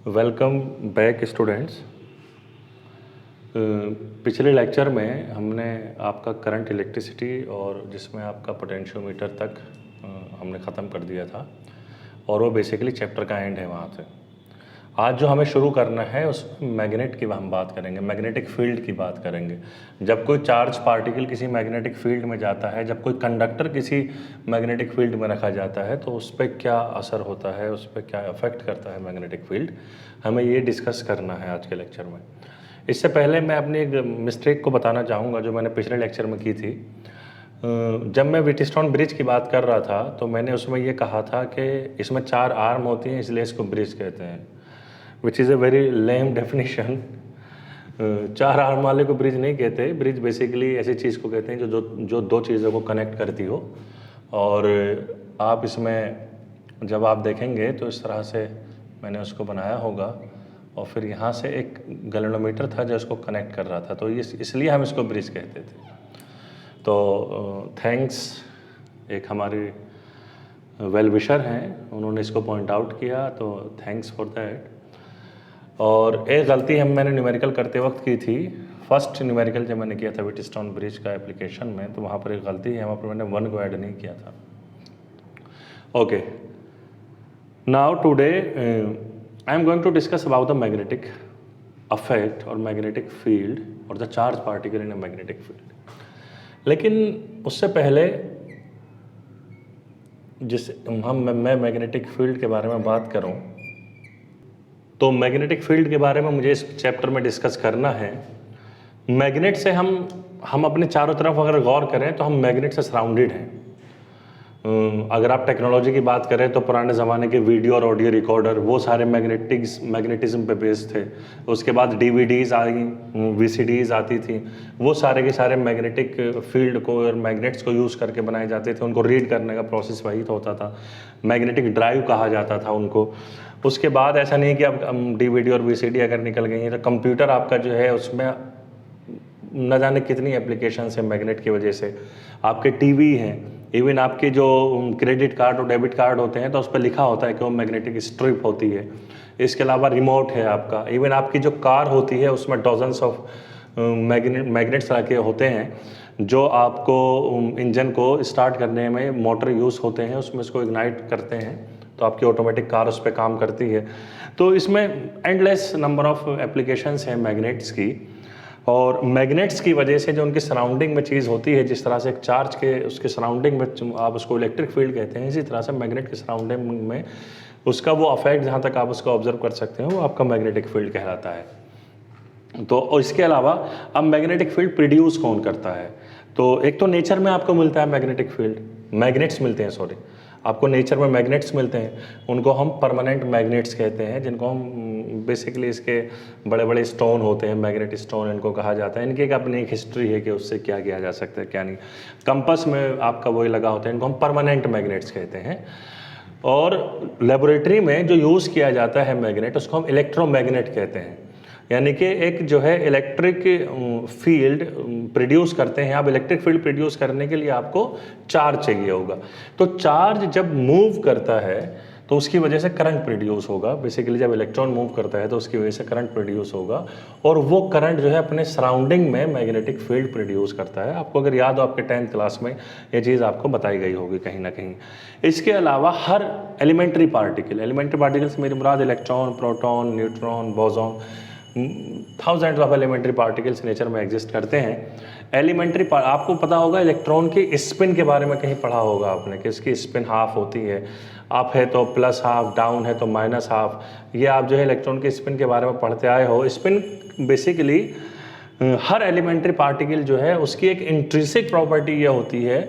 Welcome back students. पिछले lecture में हमने आपका करंट इलेक्ट्रिसिटी और जिसमें आपका पोटेंशियोमीटर तक हमने ख़त्म कर दिया था और वो बेसिकली चैप्टर का एंड है वहाँ से। आज जो हमें शुरू करना है उस मैग्नेट की हम बात करेंगे, मैग्नेटिक फील्ड की बात करेंगे। जब कोई चार्ज पार्टिकल किसी मैग्नेटिक फील्ड में जाता है, जब कोई कंडक्टर किसी मैग्नेटिक फील्ड में रखा जाता है तो उस पर क्या असर होता है, उस पर क्या अफेक्ट करता है मैग्नेटिक फील्ड, हमें ये डिस्कस करना है आज के लेक्चर में। इससे पहले मैं अपनी एक मिस्टेक को बताना चाहूँगा जो मैंने पिछले लेक्चर में की थी। जब मैं व्हीटस्टोन ब्रिज की बात कर रहा था तो मैंने उसमें ये कहा था कि इसमें 4 आर्म होती हैं इसलिए इसको ब्रिज कहते हैं, which is a very lame definition. 4 arm वाले को ब्रिज नहीं कहते। ब्रिज बेसिकली ऐसी चीज़ को कहते हैं जो 2 चीज़ों को कनेक्ट करती हो। और आप इसमें जब आप देखेंगे तो इस तरह से मैंने उसको बनाया होगा और फिर यहाँ से एक गैल्वेनोमीटर था जो इसको कनेक्ट कर रहा था, तो इसलिए हम इसको ब्रिज कहते थे। तो थैंक्स, एक हमारे वेल विशर हैं, उन्होंने इसको पॉइंट आउट किया, तो थैंक्स फॉर दैट। और एक गलती मैंने न्यूमेरिकल करते वक्त की थी। फर्स्ट न्यूमेरिकल जब मैंने किया था व्हीटस्टोन ब्रिज का एप्लीकेशन में, तो वहाँ पर एक गलती है, वहाँ पर मैंने 1 को ऐड नहीं किया था। Okay, now today I am going to discuss about the magnetic effect और मैग्नेटिक फील्ड और the charge particle in a magnetic field. लेकिन उससे पहले मैं मैग्नेटिक फील्ड के बारे में बात करूं तो मैग्नेटिक फील्ड के बारे में मुझे इस चैप्टर में डिस्कस करना है। मैग्नेट से हम अपने चारों तरफ अगर गौर करें तो हम मैग्नेट से सराउंडेड हैं। अगर आप टेक्नोलॉजी की बात करें तो पुराने ज़माने के वीडियो और ऑडियो रिकॉर्डर वो सारे मैग्नेटिज्म पे बेस्ड थे। उसके बाद डीवीडीज़ आई, वीसीडीज़ आती थी, वो सारे के सारे मैग्नेटिक फील्ड को और मैग्नेट्स को यूज़ करके बनाए जाते थे। उनको रीड करने का प्रोसेस वही होता था, मैग्नेटिक ड्राइव कहा जाता था उनको। उसके बाद ऐसा नहीं कि अब डीवीडी और वीसीडी अगर निकल गई हैं तो कंप्यूटर आपका जो है उसमें न जाने कितनी एप्लीकेशंस है मैग्नेट की वजह से। आपके टीवी हैं, इवन आपके जो क्रेडिट कार्ड और डेबिट कार्ड होते हैं तो उस पर लिखा होता है कि वो मैग्नेटिक स्ट्रिप होती है। इसके अलावा रिमोट है आपका, इवन आपकी जो कार होती है उसमें डॉजन्स ऑफ मैग्नेट्स रखे होते हैं जो आपको इंजन को स्टार्ट करने में मोटर यूज़ होते हैं, उसमें इसको इग्नाइट करते हैं तो आपकी ऑटोमेटिक कार उस पर काम करती है। तो इसमें एंडलेस नंबर ऑफ एप्लीकेशंस हैं मैग्नेट्स की। और मैग्नेट्स की वजह से जो उनकी सराउंडिंग में चीज़ होती है, जिस तरह से एक चार्ज के उसके सराउंडिंग में आप उसको इलेक्ट्रिक फील्ड कहते हैं, इसी तरह से मैग्नेट के सराउंडिंग में उसका वो अफेक्ट जहाँ तक आप उसको ऑब्जर्व कर सकते हैं वो आपका मैग्नेटिक फील्ड कहलाता है। तो और इसके अलावा अब मैग्नेटिक फील्ड प्रोड्यूस कौन करता है? तो एक तो नेचर में आपको मिलता है मैग्नेटिक फील्ड, मैग्नेट्स मिलते हैं, सॉरी, आपको नेचर में मैग्नेट्स मिलते हैं, उनको हम परमानेंट मैग्नेट्स कहते हैं, जिनको हम बेसिकली इसके बड़े बड़े स्टोन होते हैं, मैग्नेट स्टोन इनको कहा जाता है। इनकी एक अपनी एक हिस्ट्री है कि उससे क्या किया जा सकता है क्या नहीं। कंपास में आपका वही लगा होता है, इनको हम परमानेंट मैग्नेट्स कहते हैं। और लेबोरेटरी में जो यूज़ किया जाता है मैग्नेट, उसको हम इलेक्ट्रोमैग्नेट कहते हैं। यानी कि एक जो है इलेक्ट्रिक फील्ड प्रोड्यूस करते हैं। आप इलेक्ट्रिक फील्ड प्रोड्यूस करने के लिए आपको चार्ज चाहिए होगा, तो चार्ज जब मूव करता है तो उसकी वजह से करंट प्रोड्यूस होगा। बेसिकली जब इलेक्ट्रॉन मूव करता है तो उसकी वजह से करंट प्रोड्यूस होगा, और वो करंट जो है अपने सराउंडिंग में मैग्नेटिक फील्ड प्रोड्यूस करता है। आपको अगर याद हो आपके 10th क्लास में ये चीज़ आपको बताई गई होगी कहीं ना कहीं। इसके अलावा हर एलिमेंट्री पार्टिकल से मेरी मुराद electron, proton, neutron, boson, thousands of elementary particles nature में एग्जिस्ट करते हैं। आपको पता होगा इलेक्ट्रॉन की स्पिन के बारे में कहीं पढ़ा होगा आपने कि इसकी स्पिन हाफ होती है, अप है तो प्लस हाफ, डाउन है तो माइनस हाफ। ये आप जो है इलेक्ट्रॉन की स्पिन के बारे में पढ़ते आए हो। स्पिन बेसिकली हर एलिमेंट्री पार्टिकल जो है उसकी एक इंट्रिंसिक प्रॉपर्टी ये होती है,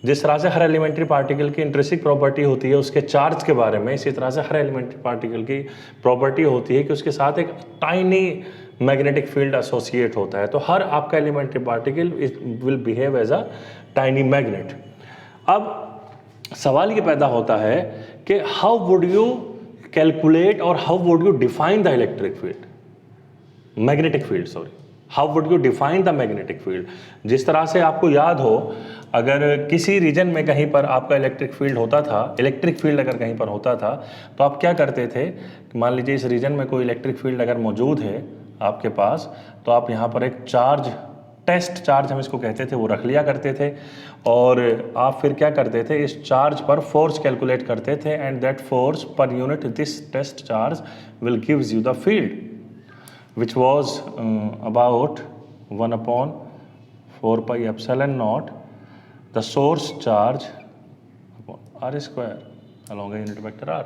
जिस तरह से हर एलिमेंट्री पार्टिकल की इंट्रिंसिक प्रॉपर्टी होती है उसके चार्ज के बारे में, इसी तरह से हर एलिमेंट्री पार्टिकल की प्रॉपर्टी होती है कि उसके साथ एक टाइनी मैग्नेटिक फील्ड एसोसिएट होता है। तो हर आपका elementary particle will behave as a tiny magnet. अब सवाल ये पैदा होता है कि हाउ वुड यू कैलकुलेट और how would you define the electric field, magnetic field, sorry, how would you define the magnetic field. जिस तरह से आपको याद हो, अगर किसी रीजन में कहीं पर आपका इलेक्ट्रिक फील्ड होता था, इलेक्ट्रिक फील्ड अगर कहीं पर होता था, तो आप क्या करते थे, मान लीजिए इस रीजन में कोई इलेक्ट्रिक फील्ड अगर मौजूद है आपके पास, तो आप यहाँ पर एक चार्ज, टेस्ट चार्ज हम इसको कहते थे, वो रख लिया करते थे, और आप फिर क्या करते थे, इस चार्ज पर फोर्स कैलकुलेट करते थे, and that force per unit this test charge will gives you the field which was about 1/4 pi epsilon naught the source charge upon r square along a unit vector r।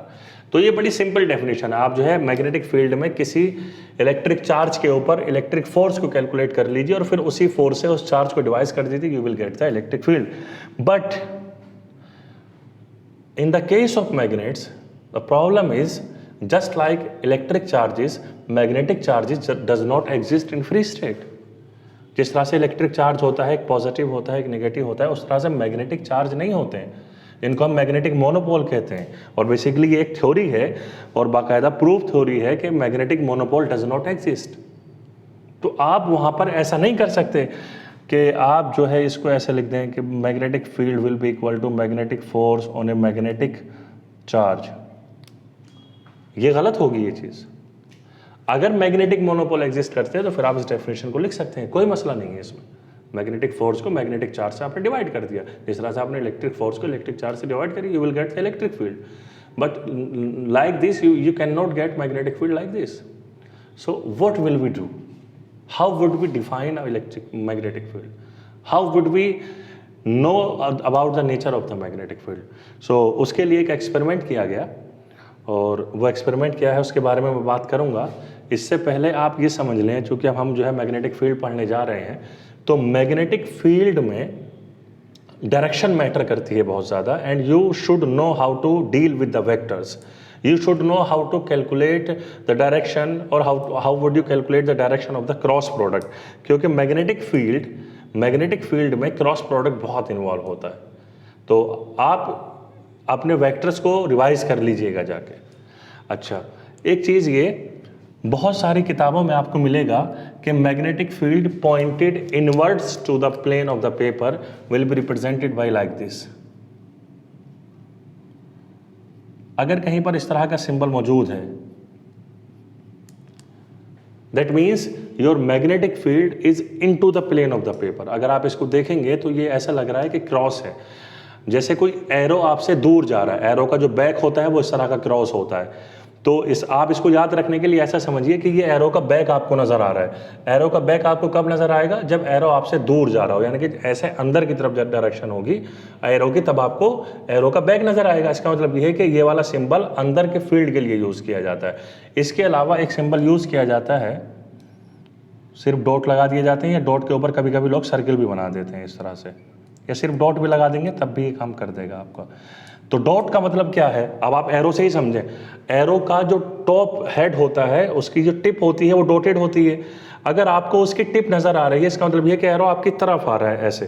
तो ये बड़ी simple definition है। आप जो है magnetic field में किसी electric charge के ऊपर इलेक्ट्रिक फोर्स को कैलकुलेट कर लीजिए और फिर उसी फोर्स से उस चार्ज को डिवाइड कर दीजिए, you will get the electric field. But in the case of magnets the problem is just like electric charges, magnetic charges does not exist in free state। जिस तरह से इलेक्ट्रिक चार्ज होता है, एक positive होता है, एक नेगेटिव होता है, उस तरह से मैग्नेटिक चार्ज नहीं होते हैं, इनको हम मैग्नेटिक मोनोपोल कहते हैं। और बेसिकली ये एक थ्योरी है और बाकायदा प्रूफ थ्योरी है कि magnetic monopole does not exist. तो आप वहाँ पर ऐसा नहीं कर सकते कि आप जो है इसको ऐसे लिख दें कि magnetic field will be equal to magnetic force on a magnetic charge. ये गलत होगी ये चीज़। अगर मैग्नेटिक मोनोपोल एग्जिस्ट करते हैं तो फिर आप इस डेफिनेशन को लिख सकते हैं, कोई मसला नहीं है इसमें। मैग्नेटिक फोर्स को मैग्नेटिक चार्ज से आपने डिवाइड कर दिया, जिस तरह से आपने इलेक्ट्रिक फोर्स को इलेक्ट्रिक चार्ज से डिवाइड करी, you will get the electric field. But like this you can not get magnetic field like this. So what will we do? How would we define electric magnetic field? How would we know about the nature of the magnetic field? So उसके लिए एक experiment किया गया, और वो experiment क्या है उसके बारे में मैं बात करूंगा। इससे पहले आप ये समझ लें, चूंकि अब हम जो है मैग्नेटिक फील्ड पढ़ने जा रहे हैं, तो मैग्नेटिक फील्ड में डायरेक्शन मैटर करती है बहुत ज़्यादा, and you should know how to deal with the vectors. You should know how to calculate the direction, और how would you calculate the direction of the cross product, क्योंकि magnetic field में cross product बहुत involve होता है। तो आप अपने vectors को रिवाइज कर लीजिएगा जाके। अच्छा, एक चीज़ ये, बहुत सारी किताबों में आपको मिलेगा कि magnetic field pointed inwards to the plane of the paper will be represented by like this. अगर कहीं पर इस तरह का सिंबल मौजूद है, that means your magnetic field is into the plane of the paper. अगर आप इसको देखेंगे तो ये ऐसा लग रहा है कि क्रॉस है, जैसे कोई एरो आपसे दूर जा रहा है। एरो का जो बैक होता है वो इस तरह का क्रॉस होता है। तो आप इसको याद रखने के लिए ऐसा समझिए कि ये एरो का बैक आपको नजर आ रहा है। एरो का बैक आपको कब नजर आएगा? जब एरो आपसे दूर जा रहा हो, यानी कि ऐसे अंदर की तरफ डायरेक्शन होगी एरो की, तब आपको एरो का बैक नजर आएगा। इसका मतलब ये है कि ये वाला सिंबल अंदर के फील्ड के लिए यूज किया जाता है। इसके अलावा एक सिंबल यूज किया जाता है, सिर्फ डॉट लगा दिए जाते हैं, या डॉट के ऊपर कभी कभी लोग सर्किल भी बना देते हैं इस तरह से, या सिर्फ डॉट भी लगा देंगे तब भी ये काम कर देगा आपका। तो डॉट का मतलब क्या है, अब आप एरो से ही समझें। एरो का जो टॉप हेड होता है, उसकी जो टिप होती है वो डॉटेड होती है। अगर आपको उसकी टिप नजर आ रही है, इसका मतलब ये कि एरो आपकी तरफ आ रहा है। ऐसे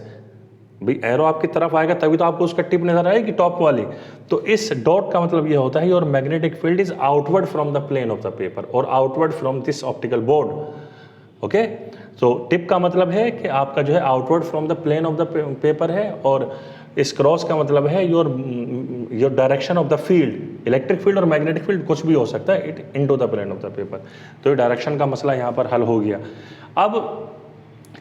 भाई एरो आपकी तरफ आएगा तभी तो आपको उसका टिप नजर आएगी, टॉप वाली। तो इस डॉट का मतलब ये होता है your magnetic field is outward from the plane of the paper और outward from this optical board. Okay, तो टिप का मतलब है कि आपका जो है outward from the plane of the paper है, और इस क्रॉस का मतलब है your direction of the field. Electric field और मैग्नेटिक फील्ड कुछ भी हो सकता है, it into the plane of the paper. तो ये डायरेक्शन का मसला यहाँ पर हल हो गया। अब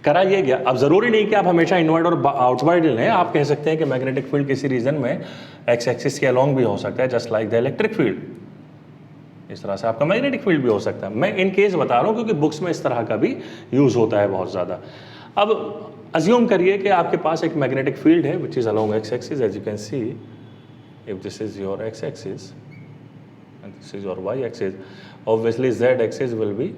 करा ये गया, अब जरूरी नहीं कि आप हमेशा इनवर्ड और आउटवर्ड लें। आप कह सकते हैं कि मैग्नेटिक फील्ड किसी रीजन में एक्स एक्सिस के अलोंग भी हो सकता है, just like the electric field. इस तरह से आपका मैग्नेटिक फील्ड भी हो सकता है। मैं इन केस बता रहा हूँ क्योंकि बुक्स में इस तरह का भी यूज होता है बहुत ज़्यादा। अब अज्यूम करिए कि आपके पास एक मैग्नेटिक फील्ड है which is along X axis, as you can see, if this is your X axis and this is your Y axis, obviously Z axis will be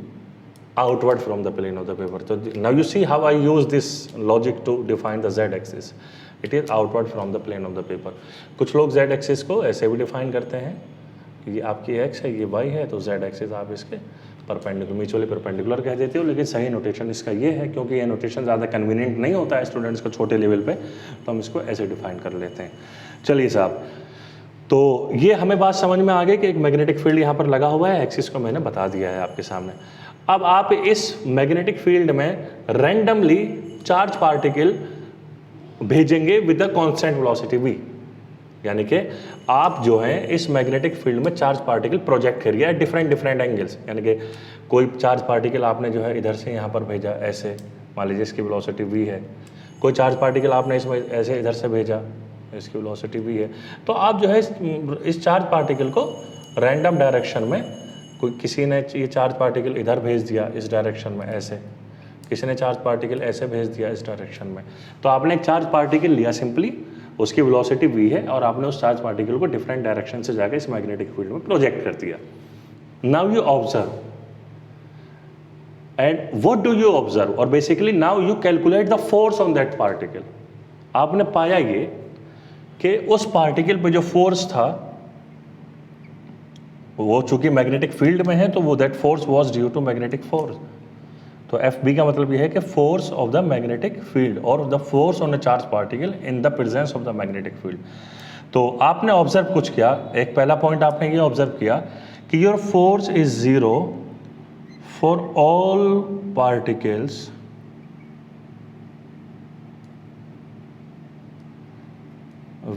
outward from the plane of the paper. So now you see how I use this logic to define the z axis. It is outward from the plane of the paper. कुछ लोग z axis को ऐसे भी define करते हैं कि ये आपकी x है, ये y है, तो z axis आप इसके परपेंडिकुलर, म्यूचुअली परपेंडिकुलर कह देते हो, लेकिन सही नोटेशन इसका ये है, क्योंकि ये नोटेशन ज़्यादा कन्वीनियंट नहीं होता है स्टूडेंट्स को छोटे लेवल पे, तो हम इसको ऐसे डिफाइन कर लेते हैं। चलिए साहब, तो ये हमें बात समझ में आ गई कि एक मैग्नेटिक फील्ड यहाँ पर लगा हुआ है, एक्सिस को मैंने बता दिया है आपके सामने। अब आप इस मैग्नेटिक फील्ड में रैंडमली चार्ज पार्टिकल भेजेंगे with the constant velocity v, यानी कि आप जो है इस मैग्नेटिक फील्ड में चार्ज पार्टिकल प्रोजेक्ट करिए एट डिफरेंट एंगल्स, यानी कि कोई चार्ज पार्टिकल आपने जो है इधर से यहाँ पर भेजा ऐसे, मान लीजिए इसकी वेलोसिटी v है, कोई चार्ज पार्टिकल आपने इसमें ऐसे इधर से भेजा, इसकी वेलोसिटी v है, तो आप जो है इस चार्ज पार्टिकल को रैंडम डायरेक्शन में, कोई किसी ने ये चार्ज पार्टिकल इधर भेज दिया इस डायरेक्शन में ऐसे, किसी ने चार्ज पार्टिकल ऐसे भेज दिया इस डायरेक्शन में, तो आपने एक चार्ज पार्टिकल लिया सिंपली, उसकी वेलोसिटी v है और आपने उस चार्ज पार्टिकल को डिफरेंट डायरेक्शन से जाकर इस मैग्नेटिक फील्ड में प्रोजेक्ट कर दिया। Now you observe, and what do you observe, और basically now you calculate the force on that particle. आपने पाया ये कि उस पार्टिकल पे जो फोर्स था वो चूंकि मैग्नेटिक फील्ड में है तो वो that force was due to magnetic force. तो एफ बी का मतलब ये है कि force of the magnetic field और the force on the charge particle in the presence of the magnetic field. तो आपने ऑब्जर्व कुछ किया, एक पहला पॉइंट आपने ये ऑब्जर्व किया कि your force is 0 for all particles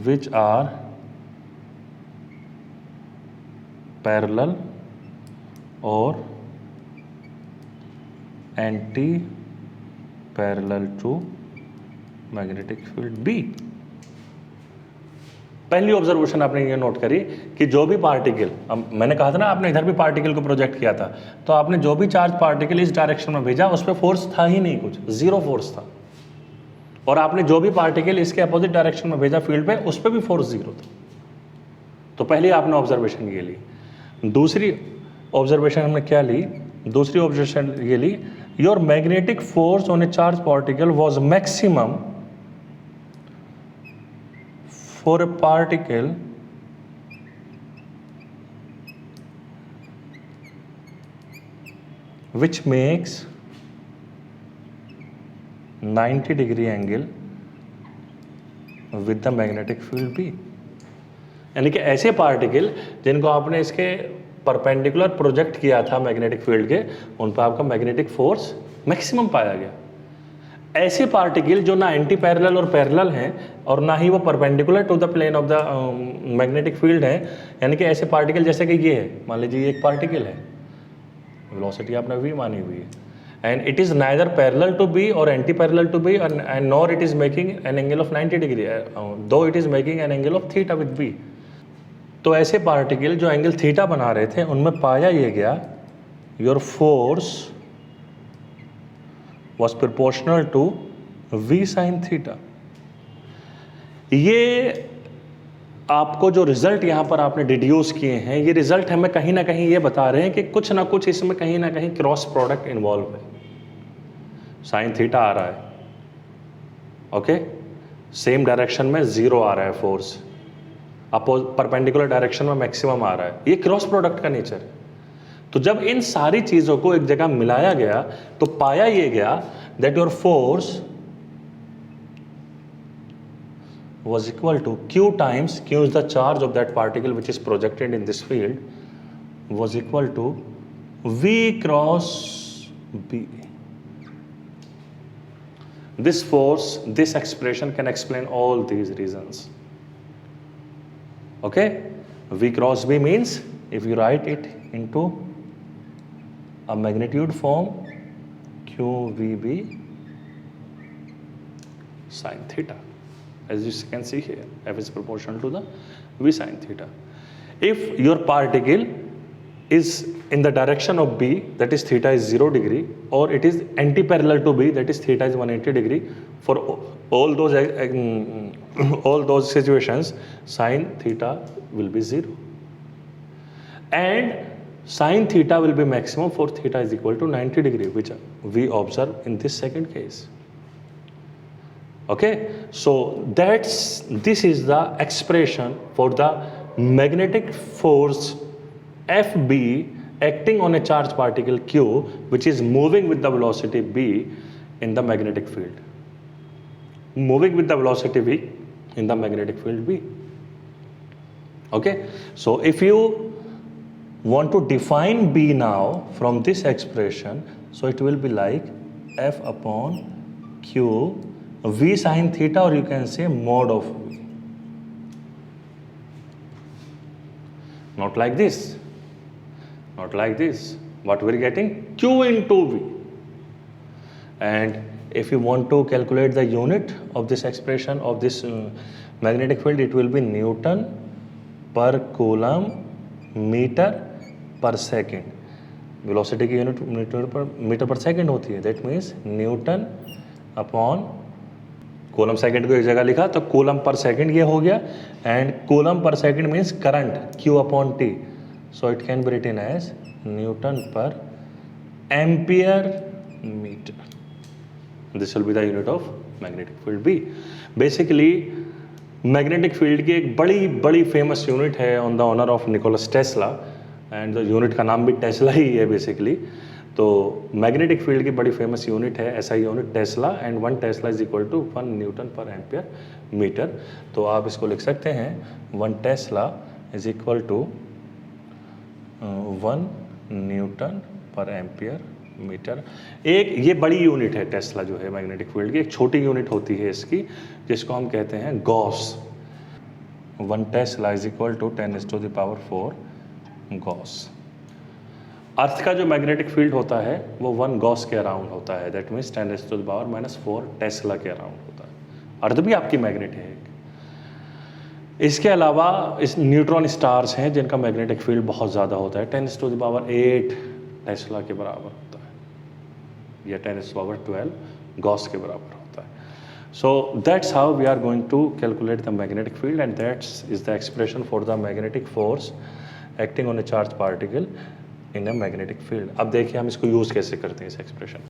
which are parallel or anti-parallel to magnetic field B। पहली ऑब्जर्वेशन आपने ये नोट करी कि जो भी पार्टिकल, अब मैंने कहा था ना आपने इधर भी पार्टिकल को प्रोजेक्ट किया था, तो आपने जो भी चार्ज पार्टिकल इस डायरेक्शन में भेजा उस पर फोर्स था ही नहीं, कुछ जीरो फोर्स था, और आपने जो भी पार्टिकल इसके अपोजिट डायरेक्शन में भेजा फील्ड पे उस पर भी फोर्स जीरो था। तो पहले आपने ऑब्जर्वेशन ये ली। दूसरी ऑब्जर्वेशन हमने क्या ली, दूसरी ऑब्जर्वेशन ये ली, your magnetic force on a charge particle was maximum for a particle which makes 90 degree angle with the magnetic field B। यानी कि ऐसे पार्टिकल जिनको आपने इसके परपेंडिकुलर प्रोजेक्ट किया था मैग्नेटिक फील्ड के, उन पर आपका मैग्नेटिक फोर्स मैक्सिमम पाया गया। ऐसे पार्टिकल जो ना एंटी पैरेलल और पैरेलल हैं और ना ही वो perpendicular to the plane of the magnetic field हैं, यानी कि ऐसे पार्टिकल जैसे कि ये है, मान लीजिए ये एक पार्टिकल है, वेलोसिटी आपने v मानी हुई है, and it is neither parallel to B or anti-parallel to B and nor it is making an angle of 90 degree, though it is making an angle of theta with B। तो ऐसे particle जो angle theta बना रहे थे उनमें पाया ये गया your force was proportional to v sin theta। ये आपको जो रिजल्ट यहाँ पर आपने डिड्यूस किए हैं, ये रिजल्ट हमें कहीं ना कहीं ये बता रहे हैं कि कुछ ना कुछ इसमें कहीं ना कहीं क्रॉस प्रोडक्ट इन्वॉल्व है। साइन थीटा आ रहा है, ओके, सेम डायरेक्शन में जीरो आ रहा है फोर्स, परपेंडिकुलर डायरेक्शन में मैक्सिमम आ रहा है, ये क्रॉस प्रोडक्ट का नेचर है। तो जब इन सारी चीजों को एक जगह मिलाया गया तो पाया ये गया that your force was equal to q times, q is the charge of that particle which is projected in this field, was equal to v cross b। This force, this expression can explain all these reasons, okay। v cross b means if you write it into a magnitude form, qvb sin theta, as you can see here, f is proportional to the v sin theta। If your particle is in the direction of b, that is theta is 0 degree, or it is anti-parallel to b, that is theta is 180 degree, for all those situations sin theta will be 0, and sin theta will be maximum for theta is equal to 90 degree, which we observe in this second case, okay। So this is the expression for the magnetic force Fb acting on a charged particle q which is moving with the velocity b in the magnetic field, moving with the velocity v in the magnetic field b, okay। So if you want to define b now from this expression, so it will be like f upon q v sin theta, or you can say mod of v. Not like this. Not like this. What we're getting? Q into V. And if you want to calculate the unit of this expression of this magnetic field, it will be Newton per coulomb meter per second. Velocity की unit metre पर second होती है. That means Newton upon coulomb second को एक जगह लिखा तो coulomb per second ये हो गया. And coulomb per second means current Q upon T. So it can be written as newton per ampere metre. This will be the unit of magnetic field B. Basically magnetic field की एक बड़ी famous unit है on the honour of Nicholas Tesla. And unit का नाम भी Tesla ही है basically. तो magnetic field की बड़ी फेमस यूनिट है ऐसा unit tesla. And 1 tesla is equal to 1 newton per ampere metre. तो आप इसको लिख सकते हैं 1 tesla is equal to 1 newton per ampere metre. एक ये बड़ी यूनिट है टेस्ला जो है मैग्नेटिक फील्ड की. एक छोटी यूनिट होती है इसकी जिसको हम कहते हैं gauss. 1 tesla is equal to 10⁴ gauss. Earth का जो मैग्नेटिक फील्ड होता है वो 1 गॉस के अराउंड होता है. दैट मीन्स 10⁻⁴ टेस्ला के अराउंड होता है. अर्थ भी आपकी मैग्नेट है. इसके अलावा इस न्यूट्रॉन स्टार्स हैं जिनका मैग्नेटिक फील्ड बहुत ज़्यादा होता है. 10⁸ टेस्ला के बराबर होता है या 10⁻12 गॉस के बराबर होता है. So that's how we are going to calculate the magnetic field, and that is the expression for the magnetic force acting on a charged particle in a magnetic field. अब देखिए हम इसको यूज़ कैसे करते हैं इस एक्सप्रेशन.